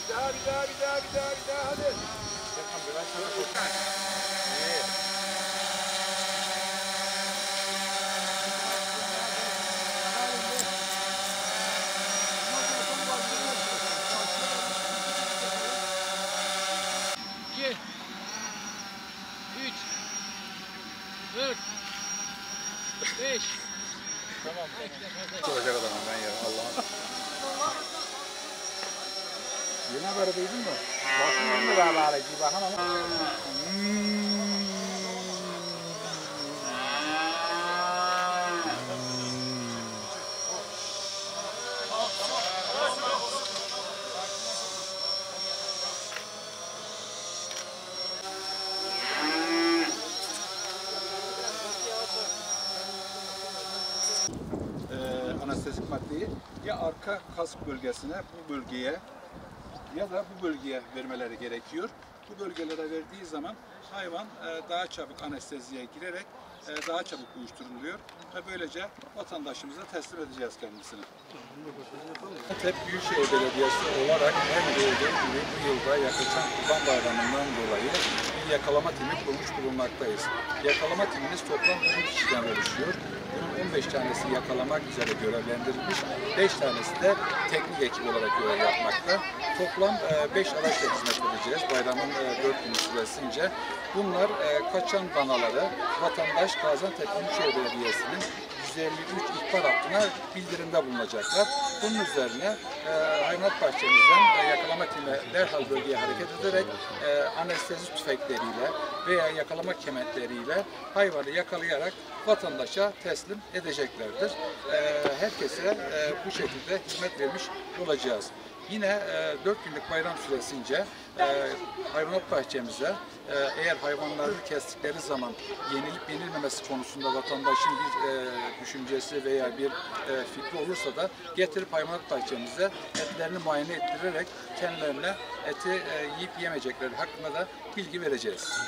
Bir daha hadi. İki, üç, dört, beş. Tamam. Olacak adamım ben yarın Allah'ım. Yine haberi duydun mu? Bakın mı daha bari ki bakın ama. Anestezik maddeyi ya arka kask bölgesine, bu bölgeye ya da bu bölgeye vermeleri gerekiyor. Bu bölgelere verdiği zaman hayvan daha çabuk anesteziye girerek daha çabuk uyuşturuluyor ve böylece vatandaşımıza teslim edeceğiz kendisini. Antep Büyükşehir Belediyesi olarak her yıl gibi bu yılda yaklaşan Kurban Bayramı'ndan dolayı bir yakalama timi kurmuş bulunmaktayız. Yakalama timimiz toplam 10 kişiden oluşuyor. Bunun 15 tanesi yakalamak üzere görevlendirilmiş, 5 tanesi de teknik ekip olarak görev yapmakta. Toplam 5 araçla hizmet vereceğiz bayramın 4 günü süresince. Bunlar kaçan danaları vatandaş Gaziantep Büyükşehir Belediyesi'nin 153 ihbar hattına bildirimde bulunacaklar. Bunun üzerine hayvanat bahçemizden yakalama timi derhal bölgeye hareket ederek anestezi tüfekleriyle veya yakalama kementleriyle hayvanı yakalayarak vatandaşa teslim edeceklerdir. Herkese bu şekilde hizmet vermiş olacağız. Yine 4 günlük bayram süresince hayvanat bahçemize eğer hayvanları kestikleri zaman yenilip yenilmemesi konusunda vatandaşın bir düşüncesi veya bir fikri olursa da getirip hayvanat bahçemize etlerini muayene ettirerek kendilerine eti yiyip yemeyecekleri hakkında da bilgi vereceğiz.